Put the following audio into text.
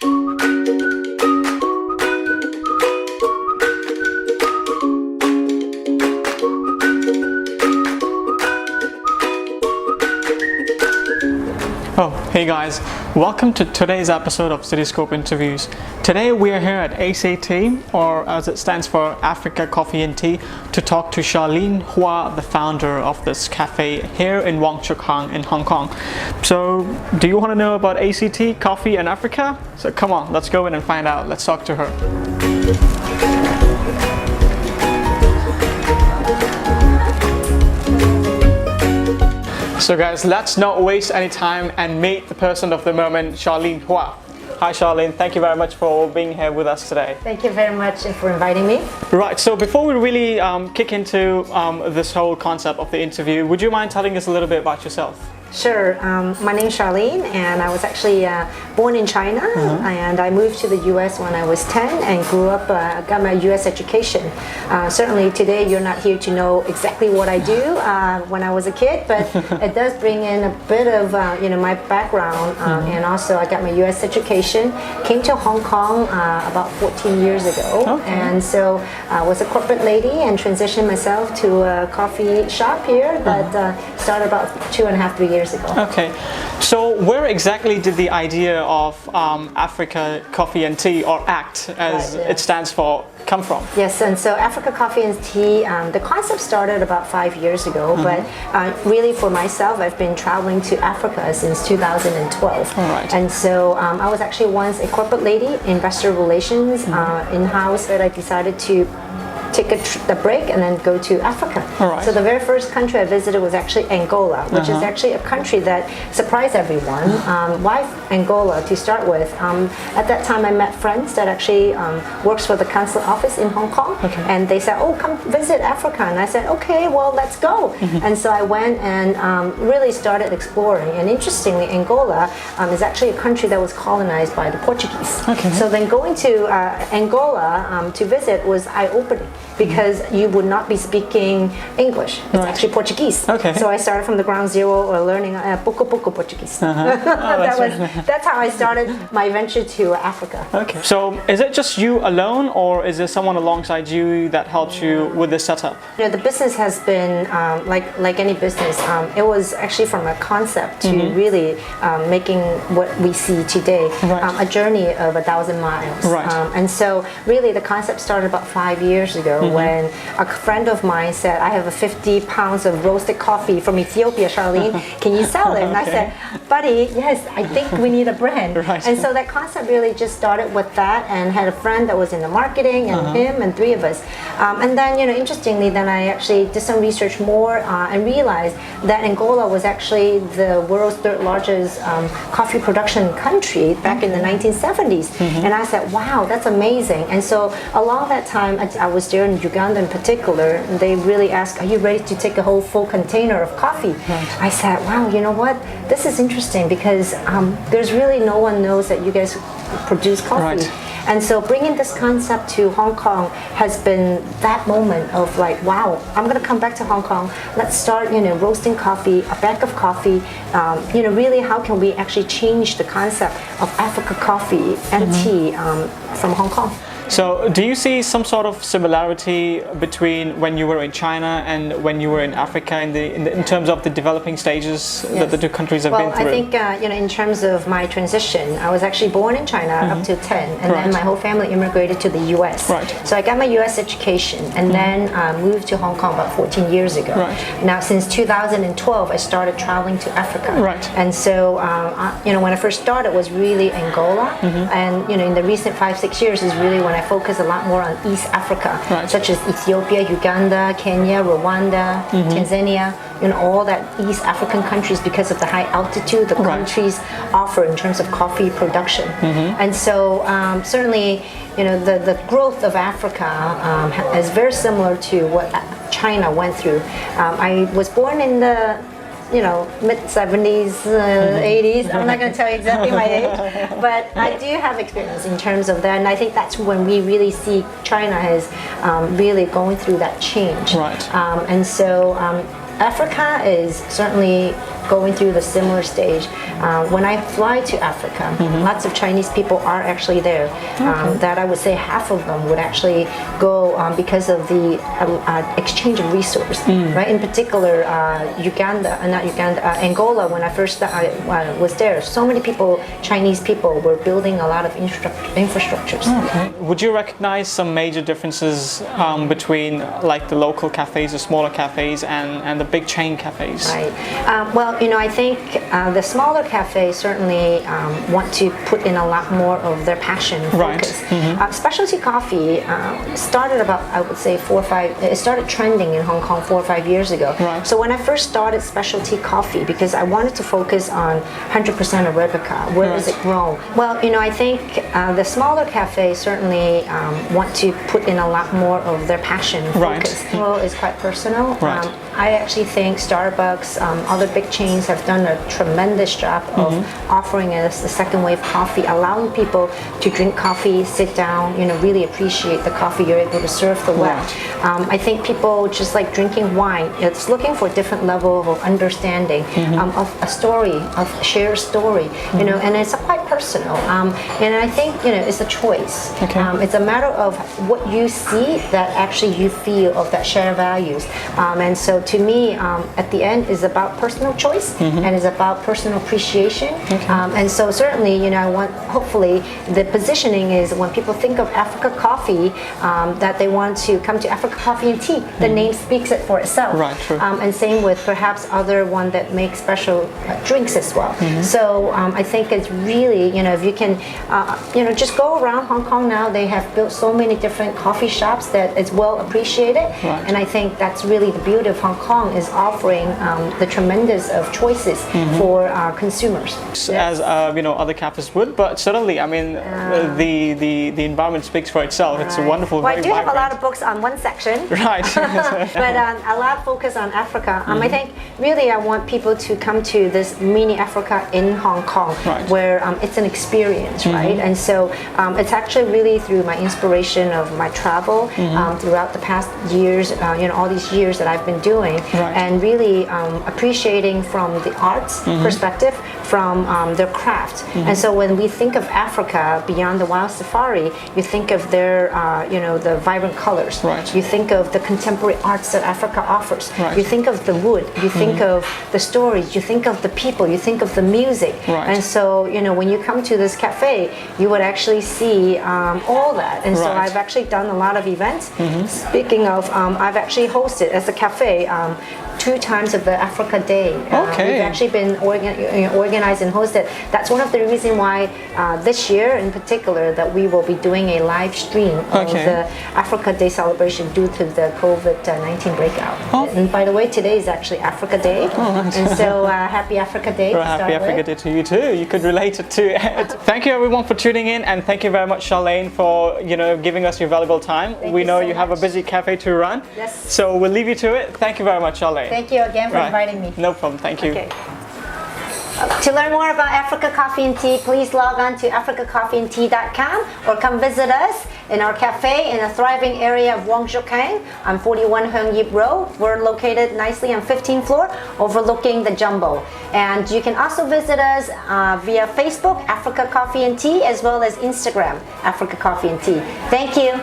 Oh, hey guys, welcome to today's episode of Cityscope Interviews. Today we are here at ACT, or as it stands for Africa Coffee and Tea, to talk to Charlene Hua, the founder of this cafe here in Wong Chuk Hang in Hong Kong. So, do you want to know about ACT, coffee and Africa? So come on, let's go in and find out. Let's talk to her. So guys, let's not waste any time and meet the person of the moment, Charlene Hua. Hi Charlene, thank you very much for being here with us today. Thank you very much for inviting me. Right, so before we really kick into this whole concept of the interview, would you mind telling us a little bit about yourself? Sure. My name is Charlene, and I was actually born in China, and I moved to the U.S. when I was 10 and grew up, got my U.S. education. Certainly today you're not here to know exactly what I do when I was a kid, but it does bring in a bit of my background, and also I got my U.S. education, came to Hong Kong about 14 years ago, and so I was a corporate lady and transitioned myself to a coffee shop here that started about 2.5-3 years ago. Okay, so where exactly did the idea of Africa Coffee and Tea, or ACT as it stands for, come from? Yes, and so Africa Coffee and Tea, the concept started about 5 years ago, but really for myself, I've been traveling to Africa since 2012. All right. And so I was actually once a corporate lady, investor relations in-house, that I decided to take a break and then go to Africa. Right. So the very first country I visited was actually Angola, which is actually a country that surprised everyone. Why Angola to start with? At that time I met friends that actually works for the consulate office in Hong Kong, and they said, oh, come visit Africa. And I said, okay, well, let's go. And so I went and really started exploring. And interestingly, Angola is actually a country that was colonized by the Portuguese. So then going to Angola to visit was eye-opening, because you would not be speaking English. It's actually Portuguese. So I started from the ground zero, or learning pouco Portuguese. That's how I started my venture to Africa. Okay. So is it just you alone, or is there someone alongside you that helps you with the setup? You know, the business has been like any business. It was actually from a concept to really making what we see today, a journey of 1,000 miles. And so really the concept started about 5 years ago, when a friend of mine said, I have 50 pounds of roasted coffee from Ethiopia, Charlene, can you sell it? And I said, buddy, yes, I think we need a brand. And so that concept really just started with that, and had a friend that was in the marketing, and him, and 3 of us. And then, interestingly, then I actually did some research more and realized that Angola was actually the world's 3rd largest coffee production country back in the 1970s. And I said, wow, that's amazing. And so along that time, I was there in Uganda in particular, and they really asked, are you ready to take a whole full container of coffee? I said, wow, you know what? This is interesting, because there's really no one knows that you guys produce coffee. And so bringing this concept to Hong Kong has been that moment of like, wow, I'm going to come back to Hong Kong. Let's start, roasting coffee, a bag of coffee. Really, how can we actually change the concept of Africa coffee and tea from Hong Kong? So do you see some sort of similarity between when you were in China and when you were in Africa in terms of the developing stages that the 2 countries have been through? Well, I think in terms of my transition, I was actually born in China up to 10, and then my whole family immigrated to the U.S. So I got my U.S. education, and then moved to Hong Kong about 14 years ago. Now, since 2012, I started traveling to Africa. And so when I first started, it was really Angola, and in the recent 5-6 years is really when I focus a lot more on East Africa, such as Ethiopia, Uganda, Kenya, Rwanda, Tanzania, all that East African countries, because of the high altitude the countries offer in terms of coffee production. And so certainly, the growth of Africa is very similar to what China went through. I was born in the mid-70s, 80s. I'm not going to tell you exactly my age, but I do have experience in terms of that, and I think that's when we really see China is really going through that change. And so Africa is certainly going through the similar stage. when I fly to Africa, lots of Chinese people are actually there. That I would say half of them would actually go because of the exchange of resource, right? In particular, Angola. When I first was there, so many people, Chinese people, were building a lot of infrastructures. Would you recognize some major differences between like the local cafes, the smaller cafes, and the big chain cafes? Right. Well, I think the smaller cafes certainly want to put in a lot more of their passion and focus. Specialty coffee started about, I would say, it started trending in Hong Kong 4 or 5 years ago. So when I first started specialty coffee, because I wanted to focus on 100% Arabica, where is it grown? Well, I think the smaller cafes certainly want to put in a lot more of their passion and focus. Well, it's quite personal. I actually think Starbucks, other big chains have done a tremendous job of offering us the second wave coffee, allowing people to drink coffee, sit down, really appreciate the coffee you're able to serve the wet. I think people, just like drinking wine, it's looking for a different level of understanding of a story, of shared story, and it's quite personal. And I think, it's a choice. It's a matter of what you see that actually you feel of that shared values. And so to me, at the end, is about personal choice and is about personal appreciation. And so certainly, hopefully the positioning is when people think of Africa coffee, that they want to come to Africa Coffee and Tea. The name speaks it for itself. And same with perhaps other one that makes special drinks as well. So I think it's really, if you can, just go around Hong Kong now, they have built so many different coffee shops that is well appreciated. And I think that's really the beauty of Hong Kong, is offering the tremendous of choices for consumers. As other cafes would, but certainly, I mean, the environment speaks for itself. It's wonderful. Well, I do have a lot of books on one section. But a lot of focus on Africa. I think really I want people to come to this mini Africa in Hong Kong, where it's an experience, right? And so it's actually really through my inspiration of my travel throughout the past years, all these years that I've been doing, and really appreciating from the arts perspective, from their craft. And so when we think of Africa beyond the wild safari, you think of their, the vibrant colors. You think of the contemporary arts that Africa offers. You think of the wood. You think of the stories. You think of the people. You think of the music. And so, when you come to this cafe, you would actually see all that. And so I've actually done a lot of events. Speaking of, I've actually hosted as a cafe 2 times of the Africa Day. We've actually been organized and hosted. That's one of the reasons why this year in particular that we will be doing a live stream of the Africa Day celebration due to the COVID-19 breakout. And by the way, today is actually Africa Day. And so happy Africa Day. Happy Africa Day to you too. You could relate it to it. Thank you everyone for tuning in, and thank you very much, Charlene, for giving us your valuable time. We know you have a busy cafe to run. So we'll leave you to it. Thank you very much, Charlene. Thank you again for inviting me. No problem. Thank you. To learn more about Africa Coffee and Tea, please log on to africacoffeeandtea.com or come visit us in our cafe in a thriving area of Wong Chuk Hang on 41 Hung Yip Road. We're located nicely on 15th floor overlooking the Jumbo. And you can also visit us via Facebook, Africa Coffee and Tea, as well as Instagram, Africa Coffee and Tea. Thank you.